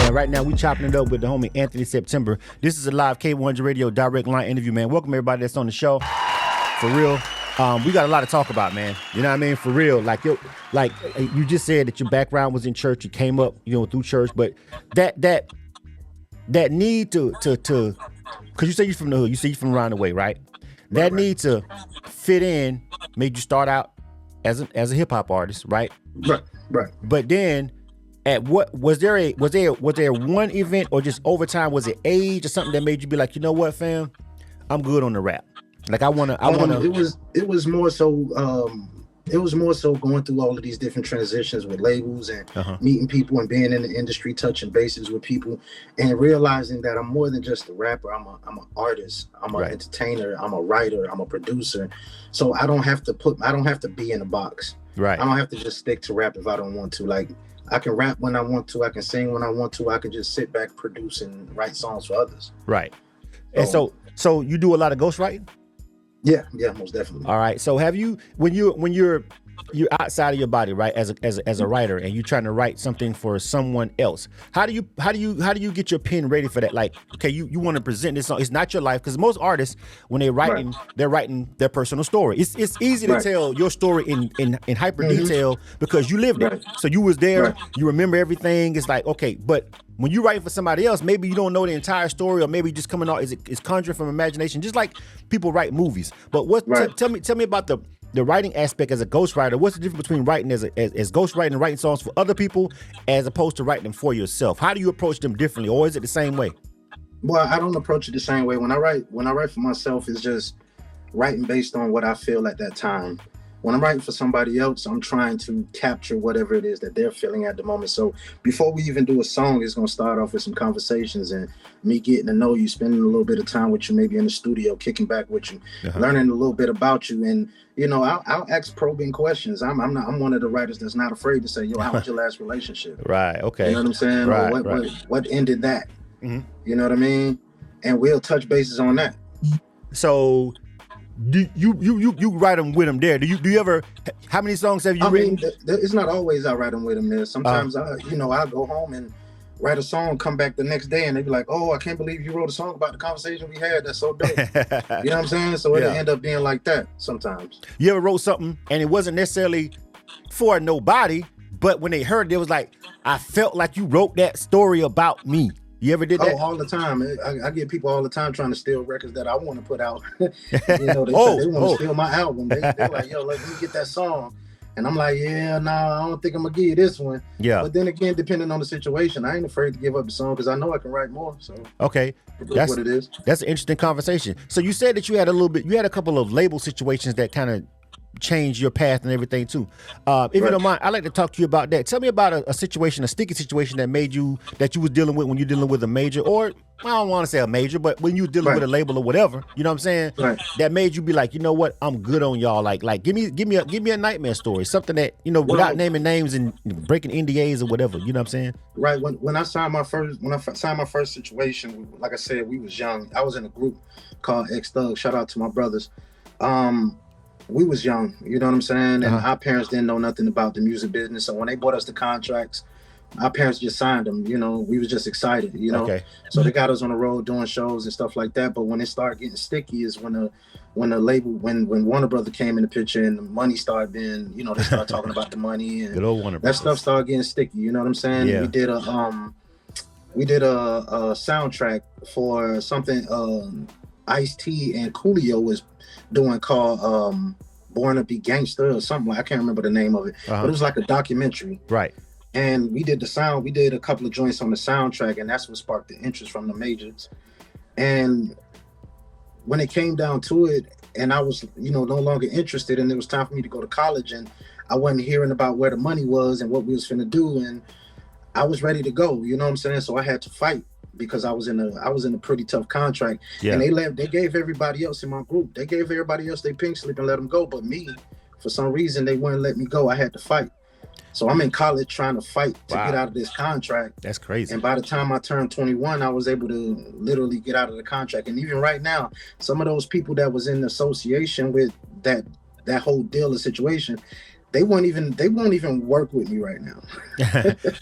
man. Right now, we chopping it up with the homie Anthony September. This is a live K100 Radio direct line interview, man. Welcome everybody that's on the show. For real. We got a lot to talk about, man. You know what I mean? For real. Like you just said that your background was in church. You came up, through church, but that need to, because you say you're from the hood, you say you're from around the way, right? That need to fit in made you start out as a hip hop artist, right? Right. But then, at what was there one event or just over time? Was it age or something that made you be like, you know what, fam, I'm good on the rap. Like I wanna. It was more so. It was more so going through all of these different transitions with labels and meeting people and being in the industry, touching bases with people, and realizing that I'm more than just a rapper. I'm an artist. I'm an entertainer. I'm a writer. I'm a producer. So I don't have to be in a box. Right. I don't have to just stick to rap if I don't want to. Like I can rap when I want to. I can sing when I want to. I can just sit back, produce, and write songs for others. Right. And so you do a lot of ghostwriting? Yeah, most definitely. All right. So have you, when you're outside of your body, right, as a writer, and you're trying to write something for someone else, how do you get your pen ready for that? Like, okay, you want to present this song. It's not your life, because most artists, when they're writing, they're writing their personal story. It's easy to tell your story in hyper detail because you lived it. So you was there, you remember everything. It's like, okay, but when you write for somebody else, maybe you don't know the entire story, or maybe just coming out is conjuring from imagination, just like people write movies. But tell me about the writing aspect as a ghostwriter. What's the difference between writing as ghostwriting and writing songs for other people as opposed to writing them for yourself? How do you approach them differently, or is it the same way? Well, I don't approach it the same way. When I write for myself, it's just writing based on what I feel at that time. When I'm writing for somebody else, I'm trying to capture whatever it is that they're feeling at the moment. So before we even do a song, it's going to start off with some conversations and me getting to know you, spending a little bit of time with you, maybe in the studio, kicking back with you, learning a little bit about you. And, I'll ask probing questions. I'm one of the writers that's not afraid to say, yo, how was your last relationship? Right. Okay. You know what I'm saying? Right. What ended that? Mm-hmm. You know what I mean? And we'll touch bases on that. So do you write them with them there? Do you ever? How many songs have you written? It's not always I write them with them there. Sometimes I go home and write a song, come back the next day, and they be like, "Oh, I can't believe you wrote a song about the conversation we had. That's so dope." You know what I'm saying? So it'll end up being like that sometimes. You ever wrote something and it wasn't necessarily for nobody, but when they heard it, it was like, I felt like you wrote that story about me. You ever did that? Oh, all the time. I get people all the time trying to steal records that I want to put out. They want to steal my album. They're like, yo, let me get that song. And I'm like, yeah, no, I don't think I'm going to give you this one. Yeah. But then again, depending on the situation, I ain't afraid to give up the song because I know I can write more. So okay, that's what it is. That's an interesting conversation. So you said that you had a couple of label situations that kind of change your path and everything too. If you don't mind, I'd like to talk to you about that. Tell me about a sticky situation that you was dealing with when you're dealing with a major, or I don't want to say a major, but when you're dealing with a label or whatever, you know what I'm saying? Right. That made you be like, you know what, I'm good on y'all. Like give me a nightmare story, something that, without naming names and breaking NDAs or whatever, you know what I'm saying? Right. When I signed my first situation, like I said, we was young. I was in a group called X Thug. Shout out to my brothers. We was young, you know what I'm saying? And our parents didn't know nothing about the music business. So when they bought us the contracts, our parents just signed them, we was just excited, Okay. So they got us on the road doing shows and stuff like that. But when it started getting sticky is when the label, when Warner Brother came in the picture and the money started being, they started talking about the money and good old Warner that stuff started getting sticky, you know what I'm saying? Yeah. We did a soundtrack for something Ice-T and Coolio was doing called Born to Be Gangster or something like, I can't remember the name of it, but it was like a documentary. Right. And we did a couple of joints on the soundtrack, and that's what sparked the interest from the majors. And when it came down to it, and I was, no longer interested, and it was time for me to go to college, and I wasn't hearing about where the money was and what we was finna do, and I was ready to go, you know what I'm saying? So I had to fight because I was in a pretty tough contract. Yeah. And they gave everybody else in my group, they gave everybody else their pink slip and let them go. But me, for some reason, they wouldn't let me go. I had to fight. So I'm in college trying to fight to get out of this contract. That's crazy. And by the time I turned 21, I was able to literally get out of the contract. And even right now, some of those people that was in association with that whole deal or situation, they won't even work with me right now.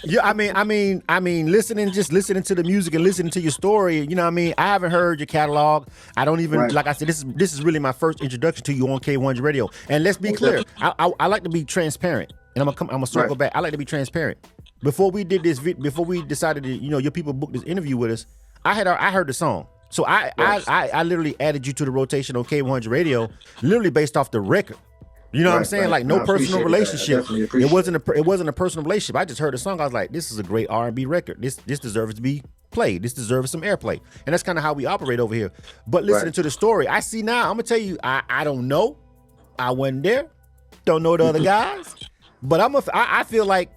Yeah, I mean, listening to the music and listening to your story. You know what I mean? I haven't heard your catalog. I don't even, like I said, this is really my first introduction to you on K100 Radio. And let's be clear, I like to be transparent, and I'm gonna circle back. I like to be transparent. Before we did this, before we decided to, your people booked this interview with us, I heard the song. So I literally added you to the rotation on K100 Radio, literally based off the record. You know what I'm saying? Like no personal relationship. It wasn't a personal relationship. I just heard the song. I was like, this is a great R&B record. This deserves to be played. This deserves some airplay. And that's kind of how we operate over here. But listening to the story, I see now. I'm gonna tell you, I don't know. I wasn't there. Don't know the other guys. But I feel like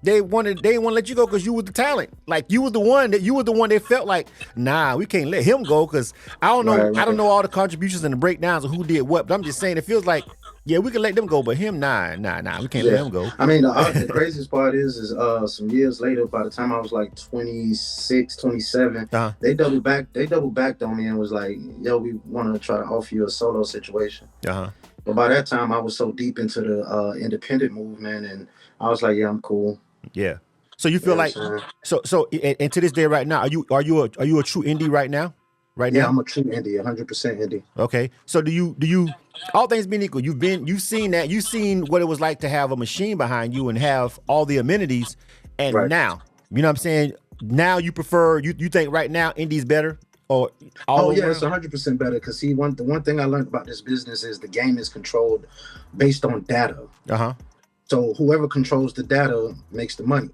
they didn't want to let you go because you was the talent. Like you was the one that felt like, nah, we can't let him go because I don't know. I don't know all the contributions and the breakdowns of who did what. But I'm just saying, it feels like, yeah, we can let them go, but him, nah, we can't let him go. I mean, the craziest part is some years later, by the time I was like 26, 27, they doubled back on me and was like, yo, we want to try to offer you a solo situation. But by that time, I was so deep into the independent movement, and I was like, yeah, I'm cool. Yeah. So you feel like, so and to this day right now, are you a true indie right now? Yeah, I'm a true indie, 100% indie. Okay. So do you all things being equal, you've seen what it was like to have a machine behind you and have all the amenities, and now, you know what I'm saying? Now you prefer, you think right now indie's better? Or it's 100% better, because the one thing I learned about this business is the game is controlled based on data. So whoever controls the data makes the money.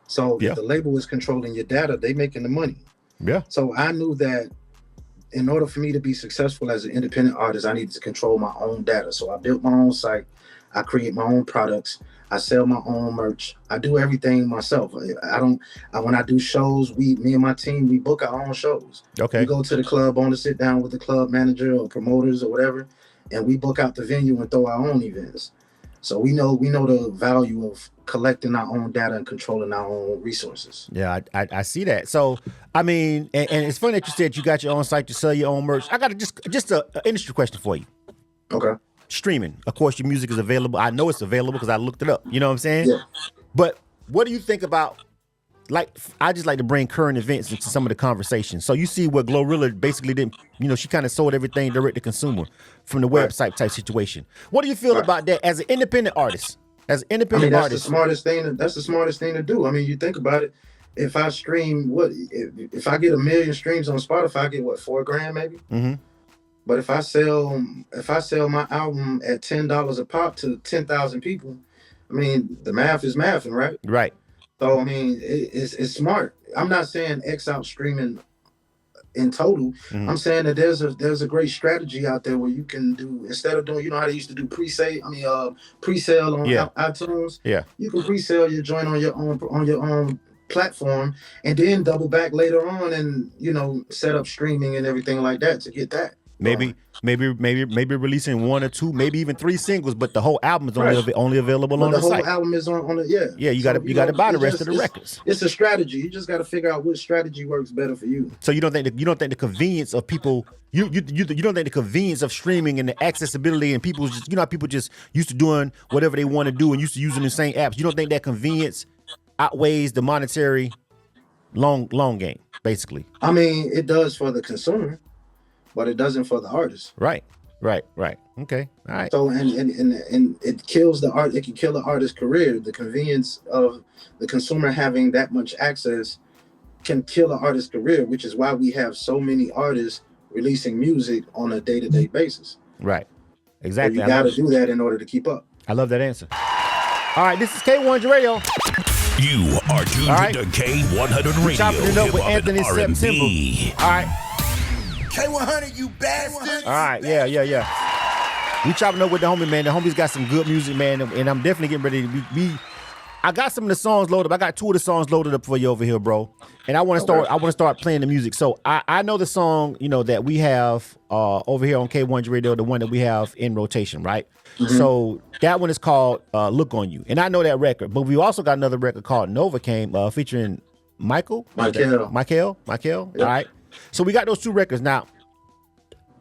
So if the label is controlling your data, they making the money. Yeah. So I knew that in order for me to be successful as an independent artist, I needed to control my own data. So I built my own site. I create my own products. I sell my own merch. I do everything myself. When I do shows, me and my team, we book our own shows. Okay. We go to the club, on to sit down with the club manager or promoters or whatever, and we book out the venue and throw our own events. So we know the value of collecting our own data and controlling our own resources. Yeah, I see that. So I mean, and it's funny that you said you got your own site to sell your own merch. I got just an industry question for you. Okay. Streaming, of course, your music is available. I know it's available because I looked it up. You know what I'm saying? Yeah. But what do you think about? Like, I just like to bring current events into some of the conversations. So you see what Glorilla basically didn't, she kind of sold everything direct to consumer from the website type situation. What do you feel about that as an independent artist? That's the smartest thing. That's the smartest thing to do. I mean, you think about it. If I stream, if I get 1 million streams on Spotify, I get $4,000 maybe. Mm-hmm. But if I sell my album at $10 a pop to 10,000 people, I mean, the math is mathing, right? Right. So I mean, it's smart. I'm not saying X out streaming in total. Mm-hmm. I'm saying that there's a great strategy out there where you can do, instead of doing, how they used to do pre-sale on iTunes. Yeah. You can pre-sale your joint on your own platform, and then double back later on and set up streaming and everything like that to get that. Maybe releasing 1 or 2, maybe even 3 singles, but the whole album is only available on the site. The whole album is on it, yeah. Yeah, you got to buy the rest of the records. It's a strategy. You just got to figure out which strategy works better for you. So you don't think the convenience of people, you don't think the convenience of streaming and the accessibility and people just, how people just used to doing whatever they want to do and used to using the same apps. You don't think that convenience outweighs the monetary long game, basically? I mean, it does for the consumer, but it doesn't for the artist. Right. Okay. All right. So and it kills the art. It can kill the artist's career. The convenience of the consumer having that much access can kill the artist's career, which is why we have so many artists releasing music on a day-to-day basis. Right. Exactly. So you got to do that in order to keep up. I love that answer. All right. This is K100 Radio. You are tuned to K100 Radio. Chopping it up with Anthony September. All right. K100, you bastard. All right, yeah. We chopping up with the homie, man. The homie's got some good music, man, and I'm definitely getting ready to I got some of the songs loaded up. I got 2 of the songs loaded up for you over here, bro. And I want to start playing the music. So I know the song, that we have over here on K100 Radio, the one that we have in rotation, right? Mm-hmm. So that one is called Look on You. And I know that record, but we also got another record called Nova Came featuring Michael. Yep. All right. So we got those 2 records. Now,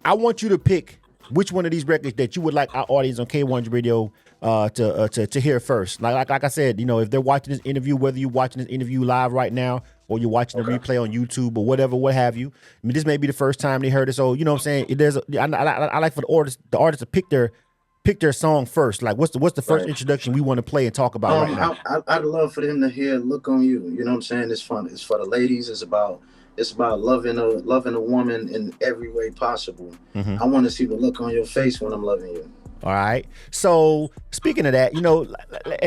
I want you to pick which one of these records that you would like our audience on K100 Radio to hear first. Like I said, if they're watching this interview, whether you're watching this interview live right now or you're watching the replay on YouTube or whatever, what have you. I mean, this may be the first time they heard it. So, you know what I'm saying? I like for the artist to pick their song first. Like, what's the first introduction we want to play and talk about right now? I'd love for them to hear "Look on You." You know what I'm saying? It's fun. It's for the ladies. It's about loving a woman in every way possible. I want to see the look on your face when I'm loving you. All right. So speaking of that,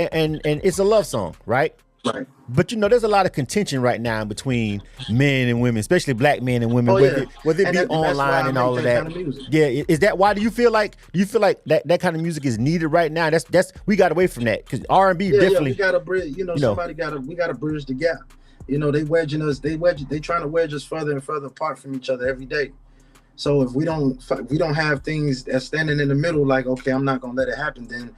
and it's a love song, right? Right. But there's a lot of contention right now between men and women, especially black men and women, whether it be online and all of that. Yeah, is that why? Do you feel like that kind of music is needed right now? That's we got away from that because R&B definitely. We got to bridge. We got to bridge the gap. They wedging us. They trying to wedge us further and further apart from each other every day. So if we don't have things that's standing in the middle, like, okay, I'm not gonna let it happen, then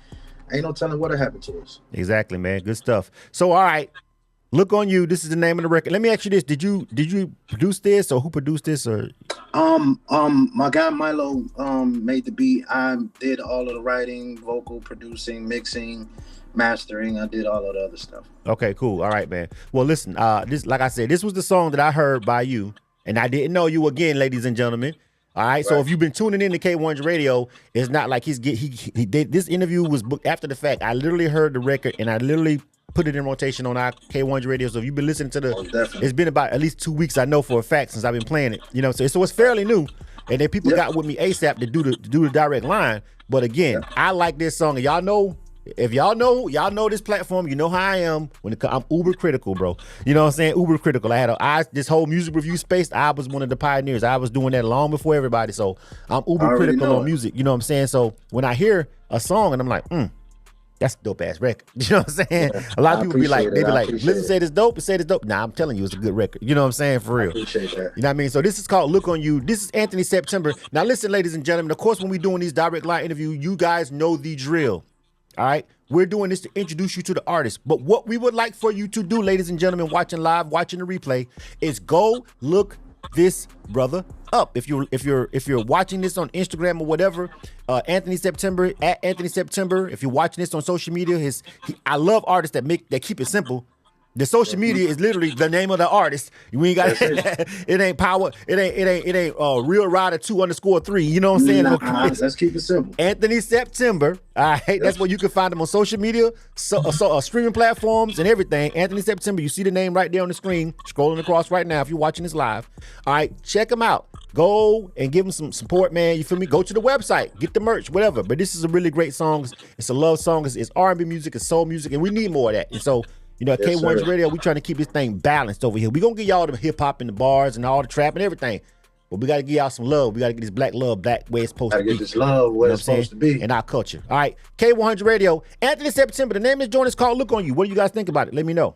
ain't no telling what'll happen to us. Exactly, man. Good stuff. So, all right, Look on You. This is the name of the record. Let me ask you this: Did you produce this, or who produced this, or? My guy Milo made the beat. I did all of the writing, vocal, producing, mixing, mastering. I did all of the other stuff. Okay, cool. All right, man. Well, listen. This, like I said, this was the song that I heard by you, and I didn't know you again, ladies and gentlemen. All right, so if you've been tuning in to K100 Radio, it's not like he did this interview was booked after the fact. I literally heard the record and I literally put it in rotation on our K100 Radio. So if you've been listening to it's been about at least 2 weeks, I know for a fact, since I've been playing it. So it's fairly new. And then people got with me ASAP to do the direct line. But again, I like this song, and y'all know. If y'all know this platform, you know how I am when I'm uber critical, bro. You know what I'm saying? Uber critical. This whole music review space, I was one of the pioneers. I was doing that long before everybody. So I'm uber critical on music. You know what I'm saying? So when I hear a song and I'm like, that's a dope ass record. You know what I'm saying? A lot of people be like, listen, say this dope, say this dope. Nah, I'm telling you, it's a good record. You know what I'm saying? For real. I appreciate that. You know what I mean? So this is called Look on You. This is Anthony September. Now listen, ladies and gentlemen, of course, when we're doing these direct line interviews, you guys know the drill. All right, we're doing this to introduce you to the artist. But what we would like for you to do, ladies and gentlemen, watching live, watching the replay, is go look this brother up. If you're watching this on Instagram or whatever, Anthony September at Anthony September. If you're watching this on social media, I love artists that keep it simple. The social media is literally the name of the artist. We ain't got it ain't power. It ain't Real Rider 2_3. You know what I'm saying? Let's keep it simple. Anthony September. All right, that's where you can find him on social media, streaming platforms and everything. Anthony September. You see the name right there on the screen, scrolling across right now. If you're watching this live, all right, check him out. Go and give him some support, man. You feel me? Go to the website, get the merch, whatever. But this is a really great song. It's a love song. It's R&B music. It's soul music, and we need more of that. And so. At K100 Radio, we trying to keep this thing balanced over here. We gonna give y'all the hip hop and the bars and all the trap and everything, but we gotta give y'all some love. We gotta get this black love back where it's supposed to be. Gotta get this love where it's supposed to be in our culture. All right, K100 Radio, Anthony September. The name of this joint is called Look on You. What do you guys think about it? Let me know.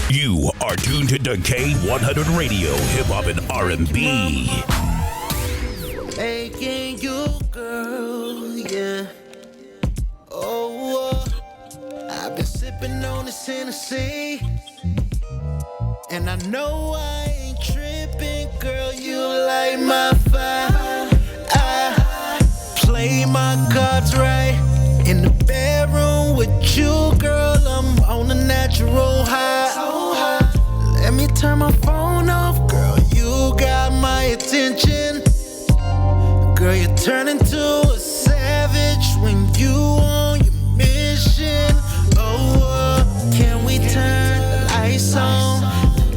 You are tuned to K100 Radio, hip hop and R&B. Making you girl, yeah. I've been sipping on this Tennessee, and I know I ain't tripping, girl. You like my vibe. I play my cards right in the bedroom with you, girl. I'm on a natural high. Let me turn my phone off, girl. You got my attention, girl. You turn into a savage when you on your mission. Can we turn the lights on?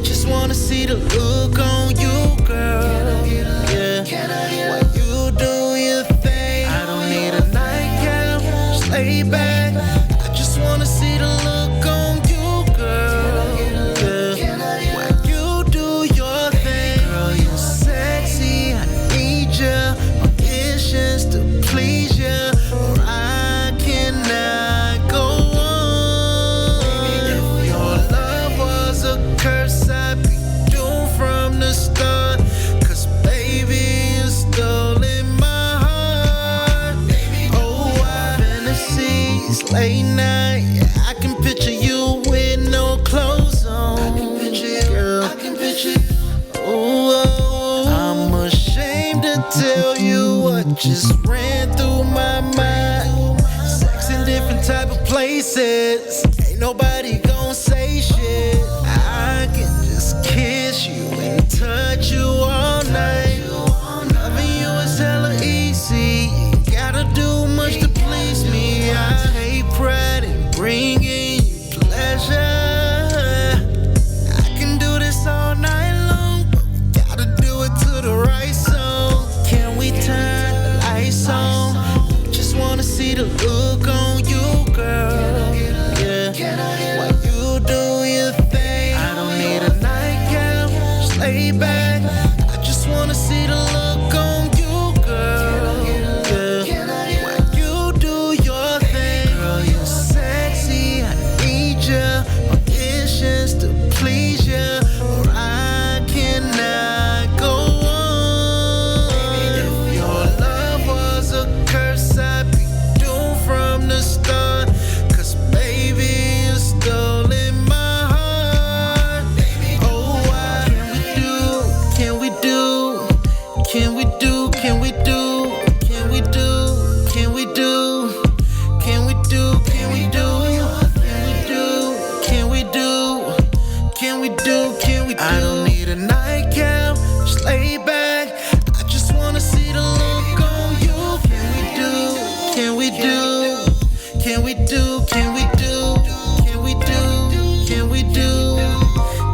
Just wanna see the look on you, girl. Yeah. While you do your thing, I don't need a nightcap. Just lay back. I just wanna see the look on you, girl. Yeah. While you do your thing, girl, you're sexy. I need ya. My mission's to please ya, or I cannot go on. Curse I'd be doomed from the start, 'cause baby, you stolen my heart. Fantasies, late night, yeah, I can picture you with no clothes on. I can picture you, girl. I can picture you. I'm ashamed to tell you what just ran through my mind. Sex in different promises. Ain't nobody gon' say shit. I can just kiss you and touch you all night. Loving you is hella easy. You gotta do much to please me. I take pride in bringing you pleasure. I can do this all night long, but we gotta do it to the right song. Can we turn the lights on? Just wanna see the look on you, girl. Yeah, while you do your thing, I don't need a nightgown. Just lay back. I just wanna see the look on you, girl. Yeah, while you do your thing, girl, you're sexy. I need ya. My wishes to please ya, or I cannot go on. If your love was a curse, I'd be doomed from the start. 'Cause baby, you stole in my heart. Oh, why can we do? Can we do? Can we do? Can we do? Can we do? Can we do? Can we do? Can we do? Can we do? Can we do? Can we do? I don't need a nightgown. Just lay back. I just wanna see the look on you. Can we do? Can we do? Can we do? Can we do? Can we do? Can we do?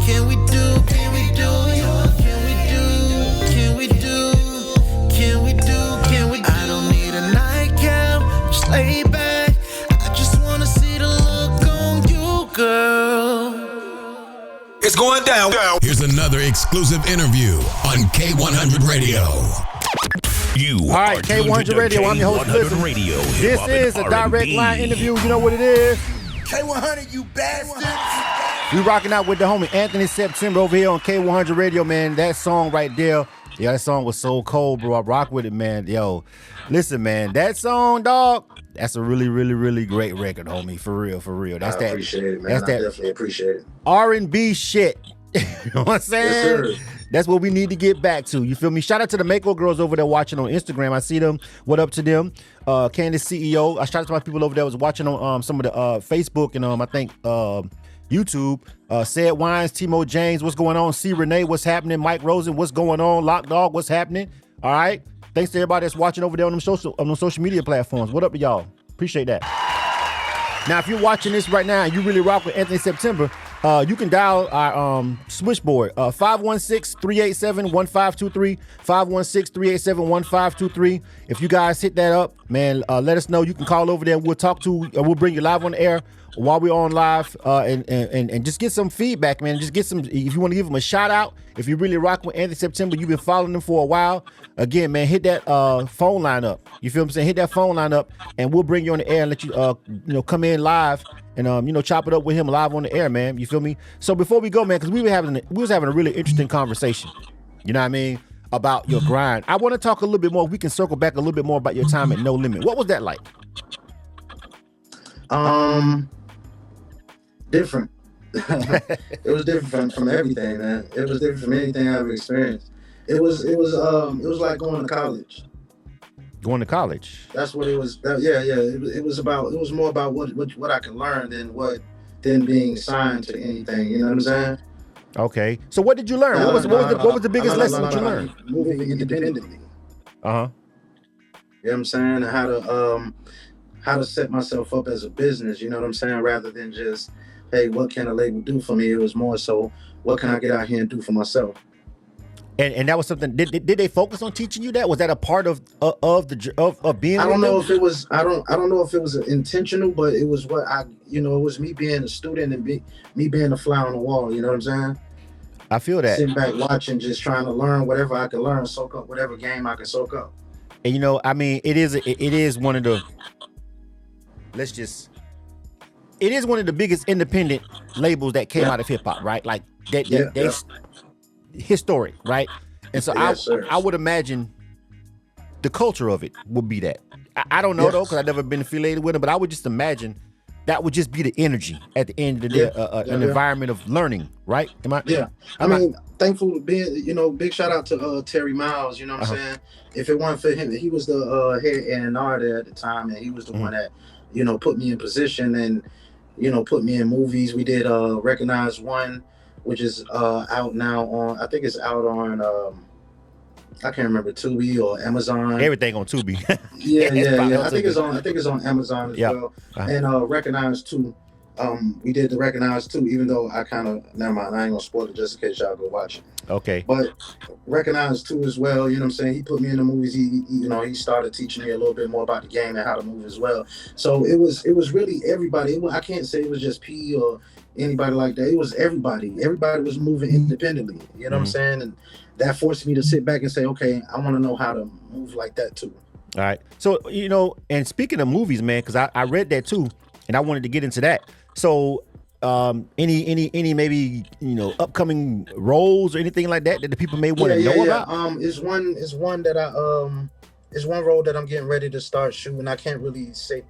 Can we do? Can we do? Can we do? Can we do? Can we do? Can we do? I don't need a nightgown. Just lay back. I just wanna see the look on you, girl. It's going down. Here's another exclusive interview on K100 Radio. You All right, are tuned K100 to Radio. I'm your host, K100 Blizzard. Radio. This Hip-hop is a and direct R&B. line interview. You know what it is. K100, you bastards! We rocking out with the homie Anthony September over here on K100 Radio, man. That song right there, yeah, that song was so cold, bro. I rock with it, man. Yo, listen, man, that song, dog, that's a really, really, really great record, homie. For real, for real. That's I that. appreciate it, man. That's I that definitely appreciate it. R&B shit. You know what I'm saying? Yes, sir. That's what we need to get back to. You feel me? Shout out to the Mako girls over there watching on Instagram. I see them. What up to them? Candace CEO. I shout out to my people over there was watching on some of the Facebook and I think YouTube. Said Wines, Timo James, what's going on? C Renee, what's happening? Mike Rosen, what's going on? Lock Dog, what's happening? All right. Thanks to everybody that's watching over there on them social media platforms. What up to y'all? Appreciate that. Now, if you're watching this right now and you really rock with Anthony September, you can dial our switchboard, 516-387-1523, 516-387-1523. If you guys hit that up, man, let us know. You can call over there. We'll talk to, we'll bring you live on the air while we're on live, and just get some feedback, man. Just get some, if you want to give them a shout out, if you really rock with Anthony September, you've been following them for a while, again, man, hit that phone line up. You feel what I'm saying? Hit that phone line up, and we'll bring you on the air and let you, come in live and chop it up with him live on the air, man. You feel me? So before we go, man, because we was having a really interesting conversation. You know what I mean? About your grind. I want to talk a little bit more. We can circle back a little bit more about your time at No Limit. What was that like? Different. It was different from everything, man. It was different from anything I've experienced. It was like going to college. Going to college. That's what it was. It was more about what I can learn than being signed to anything. You know what I'm saying? Okay. So what did you learn? What was the biggest lesson that you learned? Moving independently. Uh-huh. You know what I'm saying? How to set myself up as a business, you know what I'm saying? Rather than just, hey, what can a label do for me? It was more so, what can I get out here and do for myself? And that was something. Did they focus on teaching you that? Was that a part of being? I don't know if it was. I don't know if it was intentional, but it was what it was me being a student and me being a fly on the wall. You know what I'm saying? I feel that. Sitting back watching, just trying to learn whatever I could learn, soak up whatever game I could soak up. And it is one of the. It is one of the biggest independent labels that came out of hip hop, right? Like they historic, right? And so I would imagine the culture of it would be that. I don't know though, because I've never been affiliated with them, but I would just imagine that would just be the energy at the end of the day, an environment of learning, right? I mean, thankful being, big shout out to Terry Miles, you know what I'm saying? If it weren't for him, he was the head A&R there at the time, and he was the one that, put me in position, and put me in movies. We did Recognize One, which is out now on, I think it's out on I can't remember, Tubi or Amazon. Everything on Tubi. Yeah. on I think it's on Amazon as well. And Recognize Two. We did the Recognize Two, even though never mind, I ain't gonna spoil it just in case y'all go watch it. Okay. But Recognize Two as well, you know what I'm saying? He put me in the movies. He started teaching me a little bit more about the game and how to move as well. So it was really everybody. I can't say it was just P or anybody like that. It was everybody. Everybody was moving independently. You know what I'm saying? And that forced me to sit back and say, okay, I want to know how to move like that too. All right. So, and speaking of movies, man, because I read that too, and I wanted to get into that. So, any maybe upcoming roles or anything like that the people may want to know about? Is one that is one role that I'm getting ready to start shooting. I can't really say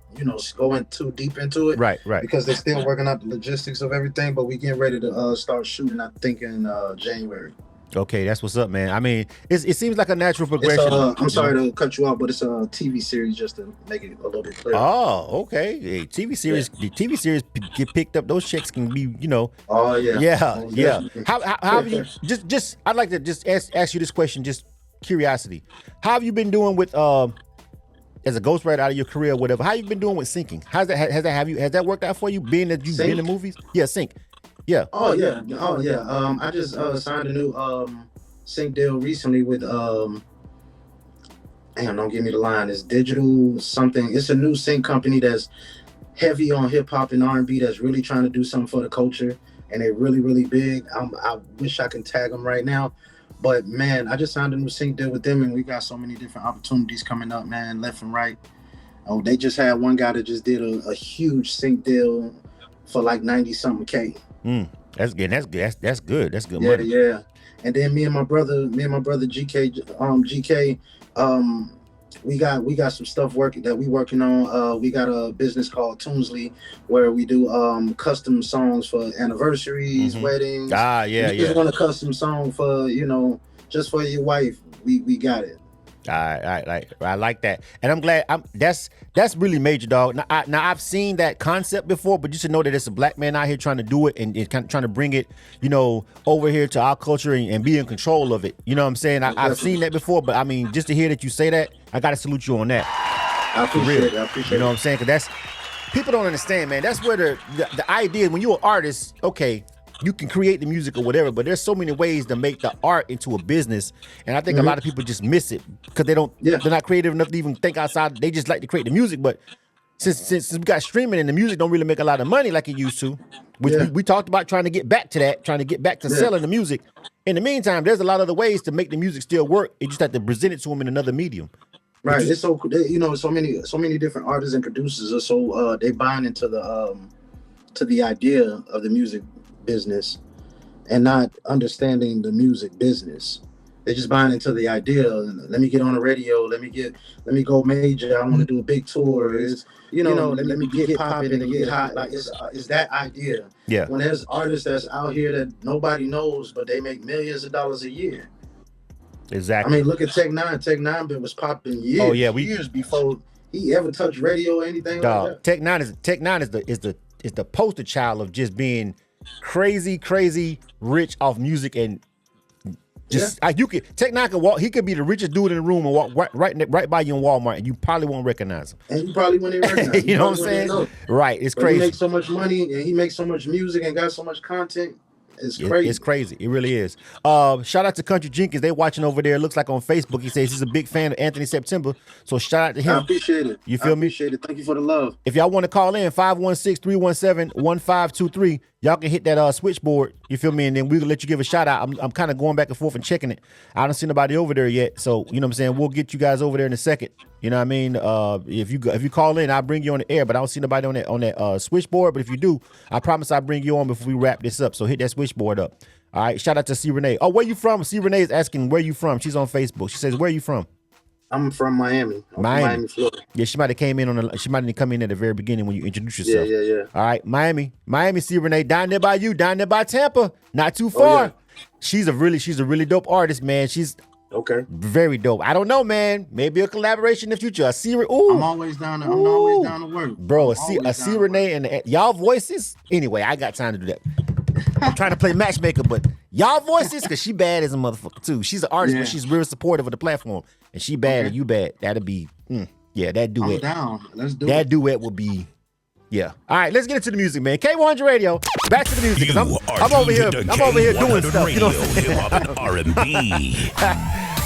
going too deep into it, right, because they're still working out the logistics of everything. But we getting ready to start shooting. I think in January. Okay, that's what's up, man. I mean, it seems like a natural progression. I'm sorry to cut you off, but it's a TV series, just to make it a little bit clearer. Oh, okay. The TV series get picked up. Those checks can be, Oh yeah. Yeah. How have you just? I'd like to just ask you this question, just curiosity. How have you been doing with as a ghostwriter out of your career, or whatever? How you been doing with syncing? Has that worked out for you? Being that you've been in movies? Yeah, sync. Yeah. Oh yeah. I just signed a new sync deal recently with don't give me the line. It's Digital something. It's a new sync company that's heavy on hip hop and R&B, that's really trying to do something for the culture, and they're really, really big. I wish I can tag them right now, but man, I just signed a new sync deal with them, and we got so many different opportunities coming up, man, left and right. Oh, they just had one guy that just did a huge sync deal for like 90-something K. That's good. That's good. That's good money. Yeah. And then me and my brother GK, we got some stuff working on. We got a business called Toonsley, where we do custom songs for anniversaries, weddings. You just want a custom song for just for your wife. We got it. I like that, and I'm glad. That's really major, dog. Now I've seen that concept before, but you should know that it's a black man out here trying to do it and kind of trying to bring it, over here to our culture and be in control of it. You know what I'm saying? I've seen that before, but I mean, just to hear that you say that, I got to salute you on that. I appreciate it. You know what I'm saying? Because that's, people don't understand, man. That's where the idea, when you're an artist, okay, you can create the music or whatever, but there's so many ways to make the art into a business, and I think a lot of people just miss it because they're not creative enough to even think outside. They just like to create the music, but since we got streaming and the music don't really make a lot of money like it used to, which we talked about trying to get back to that, trying to get back to selling the music. In the meantime, there's a lot of other ways to make the music still work. You just have to present it to them in another medium. Right. It's so so many different artists and producers are so they buying into the idea of the music business and not understanding the music business. They're just buying into the idea. Let me get on the radio. Let me go major. I want to do a big tour. Let me get popping and get hot. Like it's that idea. Yeah. When there's artists that's out here that nobody knows, but they make millions of dollars a year. Exactly. I mean, look at Tech Nine. Tech Nine years before he ever touched radio or anything like that. Tech Nine is the poster child of just being crazy rich off music, and just Tech Nine could walk. He could be the richest dude in the room and walk right by you in Walmart, and you probably won't recognize him. And you probably wouldn't even recognize him. You know what I'm saying? Right. It's crazy. He makes so much money and he makes so much music and got so much content. It's crazy. It's crazy. It really is. Shout out to Country Jenkins. They watching over there. Looks like on Facebook. He says he's a big fan of Anthony September. So shout out to him. I appreciate it. You feel me? I appreciate it. Thank you for the love. If y'all want to call in, 516-317-1523. Y'all can hit that switchboard. You feel me? And then we'll let you give a shout out. I'm kind of going back and forth and checking it. I don't see nobody over there yet. So, you know what I'm saying? We'll get you guys over there in a second. You know what I mean? If you call in, I'll bring you on the air, but I don't see nobody on that switchboard. But if you do, I promise I'll bring you on before we wrap this up. So hit that switchboard up. All right. Shout out to C. Renee. Oh, where you from? C. Renee is asking where you from. She's on Facebook. She says, where you from? I'm from Miami. Miami, Florida. Yeah, she might have came in she might have come in at the very beginning when you introduced yourself. Yeah. All right, Miami, C. Renee, down there by you, down there by Tampa, not too far. Oh, yeah. She's a really dope artist, man. She's Okay. Very dope. I don't know, man. Maybe a collaboration in the future. A C. Ooh. I'm always down to work. Bro, a C. Renee and y'all voices. Anyway, I got time to do that. I'm trying to play matchmaker, but y'all voices, because she bad as a motherfucker too. She's an artist, but she's real supportive of the platform. And she bad and you bad. That'd be, that duet. I'm down. Let's do that it. duet will be, yeah. All right, let's get into the music, man. K100 Radio. Back to the music, because I'm over here doing stuff. You know what I'm saying? R&B.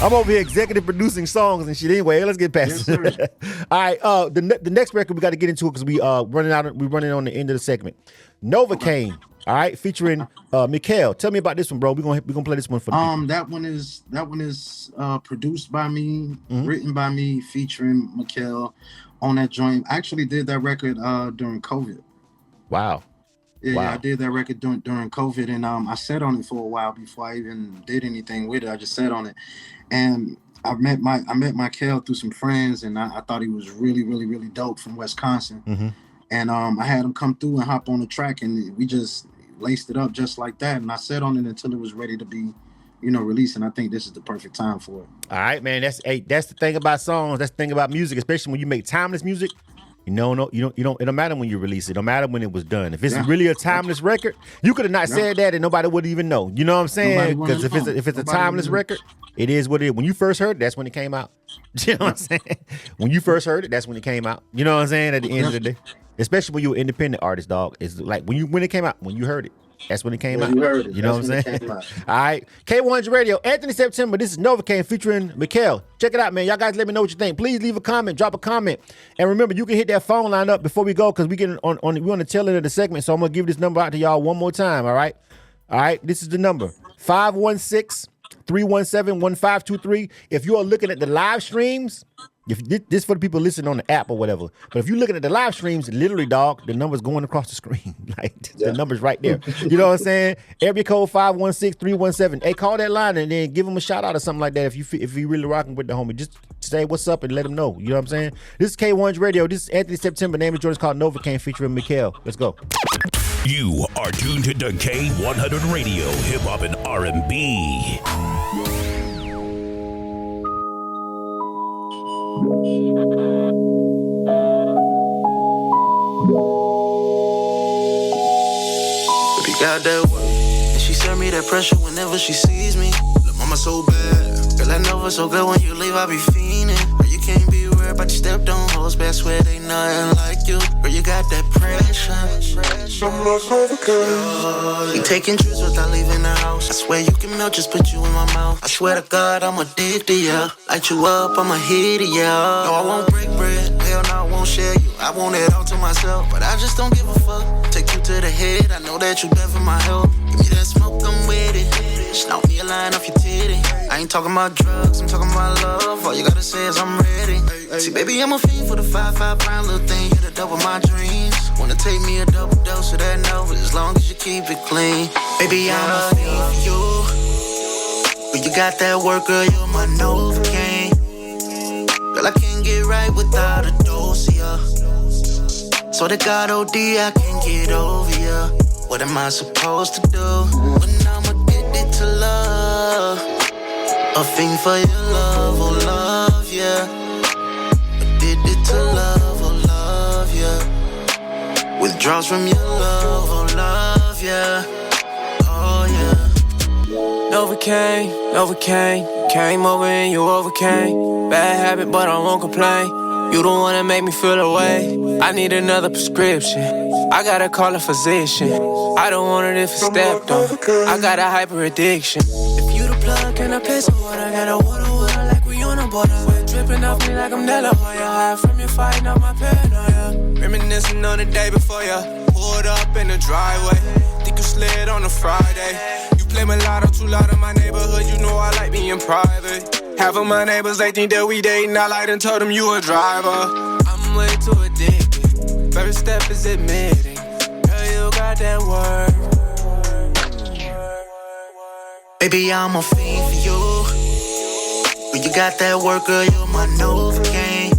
I'm over here executive producing songs and shit. Anyway, let's get past it. All right, the next record we got to get into it because we running on the end of the segment. Novocaine, all right, featuring Mikael. Tell me about this one, bro. We're gonna play this one for the people. That one is produced by me, written by me, featuring Mikael on that joint. I actually did that record during COVID. Wow. Yeah, I did that record during COVID, and I sat on it for a while before I even did anything with it. I just sat on it, and I met Mikael through some friends, and I thought he was really, really, really dope from Wisconsin. And I had him come through and hop on the track, and we just laced it up just like that. And I sat on it until it was ready to be, released. And I think this is the perfect time for it. All right, man. That's the thing about songs. That's the thing about music, especially when you make timeless music. You don't. It don't matter when you release it. It don't matter when it was done. If it's really a timeless record, you could have not said that, and nobody would even know. You know what I'm saying? Because if it's a timeless record, it is what it is. When you first heard it, that's when it came out. You know what I'm saying? When you first heard it, that's when it came out. You know what I'm saying? At the end of the day, especially when you're an independent artist, dog. It's like when it came out, when you heard it. That's when it came out. You heard it. You know what I'm saying? All right. K100 Radio, Anthony September. This is Novocaine featuring Mikael. Check it out, man. Y'all guys let me know what you think. Please leave a comment, drop a comment. And remember, you can hit that phone line up before we go because we're on the tail end of the segment. So I'm going to give this number out to y'all one more time, all right? All right, this is the number. 516-317-1523. If you are looking at the live streams, if this for the people listening on the app or whatever, but if you're looking at the live streams, literally, dog, the number's going across the screen. The number's right there. You know what I'm saying? Area code 516-317. Hey, call that line and then give them a shout out or something like that. If you really rocking with the homie, just say what's up and let them know. You know what I'm saying? This is K100 Radio. This is Anthony September. Name is Jordan's called Novocaine featuring Mikael. Let's go. You are tuned to K100 Radio, hip hop and R&B. Baby got that work, and she send me that pressure whenever she sees me. Look, mama so bad, girl I know it's so good when you leave I be fiending. Girl you can't be worried about your stepped on hoes, but I swear they nothing like you. Girl you got that pressure. I'm like Novocaine. You taking trips without leaving the house. I swear you can melt, just put you in my mouth. I swear to God I'm addicted to you. Light you up, I'ma hit it, yeah. No, I won't break bread, hell no, I won't share you. I want it all to myself, but I just don't give a fuck. Take you to the head, I know that you bad for my health. Give me that smoke, I'm with it. Snout me a line off your titty. I ain't talking about drugs, I'm talking about love. All you gotta say is I'm ready. See, baby, I'm a fiend for the 5-5 round little thing. You're the double my dreams. Wanna take me a double dose of that Nova, as long as you keep it clean. Baby, I'm a fiend for you. But you got that work, girl, you're my Novocaine. Girl, I can't get right without a dose of ya. So to God, OD, I can't get over ya. What am I supposed to do when I'm addicted to love? A fiend for your love, oh love, yeah. Addicted to love, oh love, yeah. Withdrawals from your love, oh love, yeah. Oh yeah. Novocaine, came over and you overcame. Bad habit, but I won't complain. You don't wanna make me feel away. I need another prescription. I gotta call a physician. I don't want it if it's stepped on. I got a hyper addiction. If you the plug, can I pay some water? Got a water like we on a border. Sweat dripping off me like I'm Della Hoya. High from you fighting out my paranoia. Reminiscing on the day before ya. Pulled up in the driveway. Think you slid on a Friday. You play mulatto too loud in my neighborhood. You know I like being private. Half of my neighbors, they think that we dating. I lied and told them you a driver. I'm way too addicted. First step is admitting, girl, you got that word. Baby, I'm a fiend for you. But you got that work, girl, you're my Novocaine.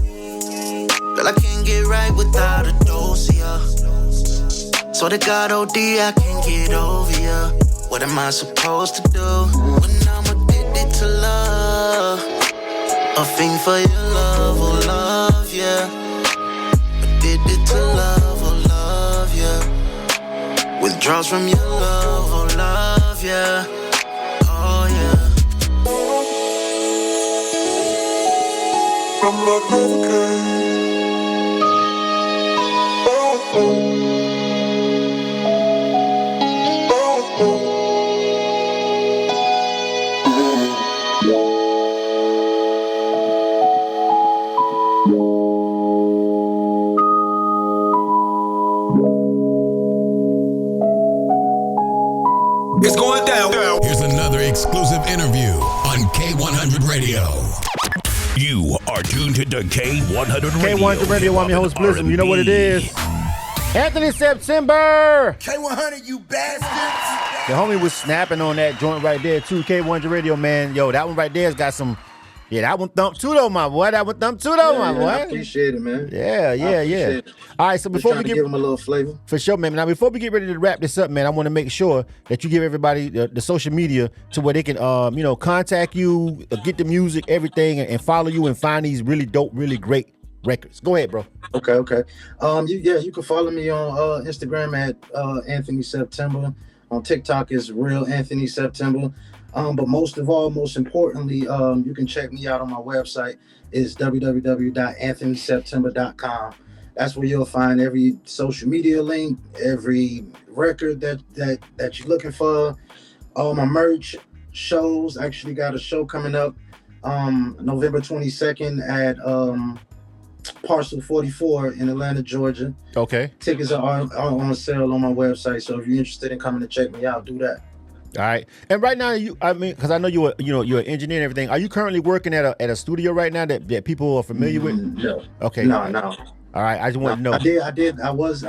Girl, I can't get right without a dose of ya. So to God, OD, I can't get over ya. What am I supposed to do when I'm addicted to to love. A fiend for your love, oh love, yeah. Addicted to love, oh love, yeah. Withdraws from your love, oh love, yeah. Oh yeah. I'm like okay. It's going down. Here's another exclusive interview on K100 Radio. You are tuned to K100 Radio. K100 Radio, I'm your host, Blizzard. You know what it is. Anthony September. K100, you bastards. The homie was snapping on that joint right there, too. K100 Radio, man. Yo, that one right there's got some. Yeah, that one thumped too, though, my boy. That one thumped too, though, my boy. I appreciate it, man. Yeah. It. All right, so before we give them a little flavor. For sure, man. Now, before we get ready to wrap this up, man, I want to make sure that you give everybody the social media to where they can, contact you, get the music, everything, and follow you and find these really dope, really great records. Go ahead, bro. Okay. You can follow me on Instagram at Anthony September. On TikTok is Real Anthony September. But most importantly, you can check me out on my website. It's www.anthonyseptember.com. That's where you'll find every social media link, every record that you're looking for, all my merch, shows. I actually got a show coming up November 22nd at Parcel 44 in Atlanta, Georgia. Okay. Tickets are on sale on my website, so if you're interested in coming to check me out, do that. All right. And right now, because I know you're an engineer and everything. Are you currently working at a studio right now that people are familiar with? No. Okay. No. All right. I just want to know. I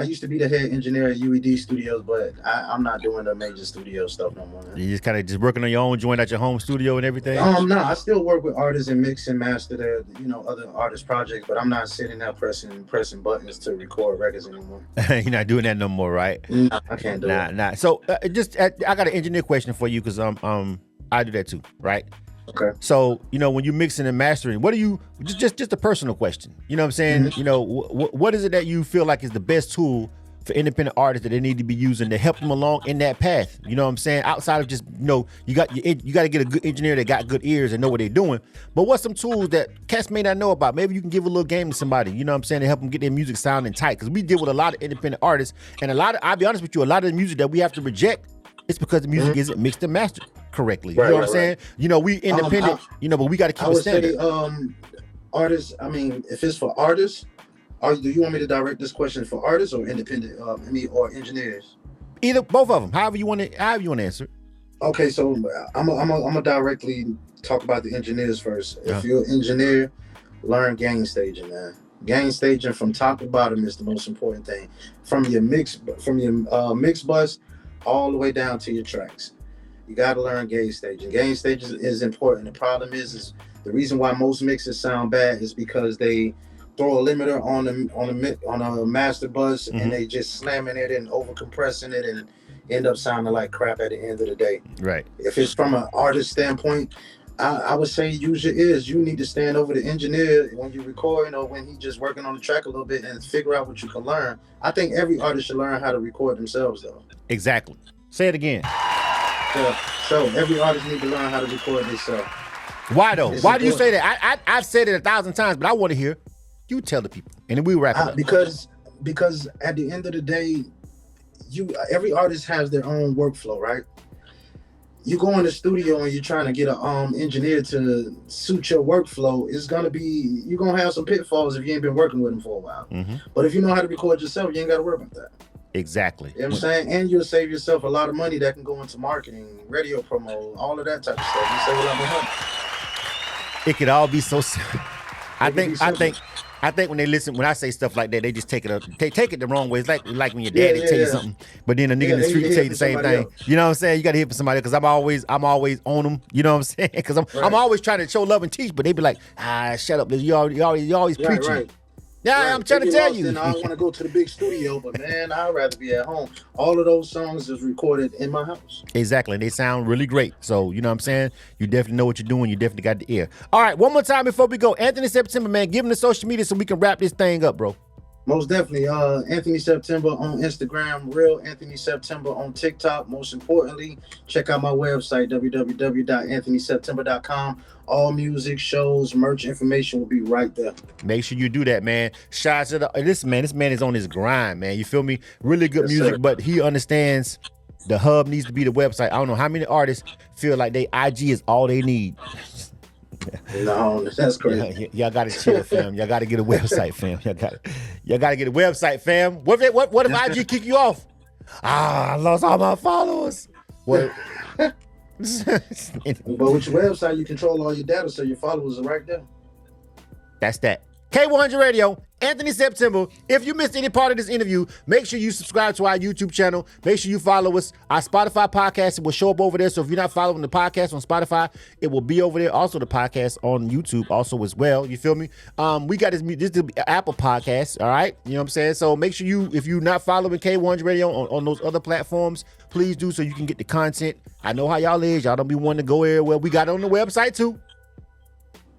used to be the head engineer at UED Studios, but I'm not doing the major studio stuff no more. You just kind of working on your own joint at your home studio and everything? No, I still work with artists and mix and master their, other artist projects, but I'm not sitting there pressing buttons to record records anymore. You're not doing that no more, right? No, I can't do it. Nah. So I got an engineer question for you because I do that too, right? Okay. So, when you're mixing and mastering, what do you, just a personal question, you know what I'm saying? Mm-hmm. What is it that you feel like is the best tool for independent artists that they need to be using to help them along in that path? You know what I'm saying? Outside of just, you got to get a good engineer that got good ears and know what they're doing. But what's some tools that cats may not know about? Maybe you can give a little game to somebody, you know what I'm saying, to help them get their music sounding tight. Because we deal with a lot of independent artists, and I'll be honest with you, a lot of the music that we have to reject, it's because the music isn't mixed and mastered correctly. You know what I'm saying? We independent, but we got to keep a standard. I would say, artists, if it's for artists, do you want me to direct this question for artists or independent, or engineers? Either, both of them, however you want to answer. Okay, so I'm gonna directly talk about the engineers first. If you're an engineer, learn gain staging, man. Gain staging from top to bottom is the most important thing. From your mix bus all the way down to your tracks. You got to learn gain staging. Gain staging is important. The problem is the reason why most mixes sound bad is because they throw a limiter on a master bus and they just slamming it and over compressing it and end up sounding like crap at the end of the day. Right. If it's from an artist standpoint, I would say use your ears. You need to stand over the engineer when you record, when he's just working on the track a little bit and figure out what you can learn. I think every artist should learn how to record themselves, though. Exactly. Say it again. Yeah. So every artist needs to learn how to record themselves. Why though? Why do you say that? I've said it 1,000 times, but I want to hear you tell the people, and then we wrap it up. Because at the end of the day, every artist has their own workflow, right? You go in the studio and you're trying to get an engineer to suit your workflow, you're gonna have some pitfalls if you ain't been working with them for a while. Mm-hmm. But if you know how to record yourself, you ain't gotta worry about that. Exactly. You know what I'm saying? And you'll save yourself a lot of money that can go into marketing, radio promo, all of that type of stuff. You save a lot of money. It could all be so simple. I think when they listen, when I say stuff like that, they just take it the wrong way. It's like when your daddy tell you something, but then a nigga in the street tell you the same thing. Else. You know what I'm saying? You got to hear from somebody, because I'm always on them. You know what I'm saying? Because I'm always trying to show love and teach, but they be like, shut up, you always preaching. Right. Yeah, Right. I'm trying to Get tell lost you. in, I want to go to the big studio, but man, I'd rather be at home. All of those songs is recorded in my house. Exactly. They sound really great. So, you know what I'm saying? You definitely know what you're doing. You definitely got the ear. All right, one more time before we go. Anthony September, man, give him the social media so we can wrap this thing up, bro. Most definitely. Anthony September on Instagram, Real Anthony September on TikTok. Most importantly, check out my website, www.anthonyseptember.com. All music, shows, merch information will be right there. Make sure you do that, man. Shout out to this man is on his grind, man. You feel me? Really good Yes, music, sir. but he understands the hub needs to be the website. I don't know how many artists feel like they IG is all they need. No, that's crazy. Y'all gotta chill, fam. Y'all gotta get a website, fam. Y'all gotta get a website, fam. What if IG kick you off? I lost all my followers. What? But with your website, you control all your data, so your followers are right there. That's that. K100 Radio, Anthony September. If you missed any part of this interview, make sure you subscribe to our YouTube channel. Make sure you follow us. Our Spotify podcast will show up over there. So if you're not following the podcast on Spotify, it will be over there. Also, the podcast on YouTube also as well. You feel me? We got this is the Apple podcast. All right. You know what I'm saying? So make sure if you're not following K100 Radio on those other platforms, please do so you can get the content. I know how y'all is. Y'all don't be wanting to go everywhere. We got it on the website too.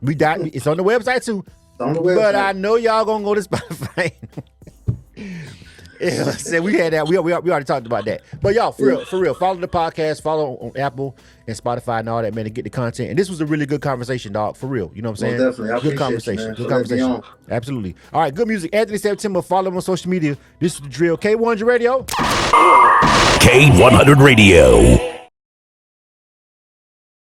It's on the website too. On the website. But I know y'all gonna go to Spotify. Yeah, said we had that. We already talked about that. But y'all, for real, follow the podcast, follow on Apple and Spotify and all that, man, to get the content. And this was a really good conversation, dog. For real, you know what I'm saying? Well, definitely. I Good appreciate conversation. you, man, Good for letting me conversation. on. Absolutely. All right, good music. Anthony September. Follow him on social media. This is the drill. K100 Radio. K100 Radio.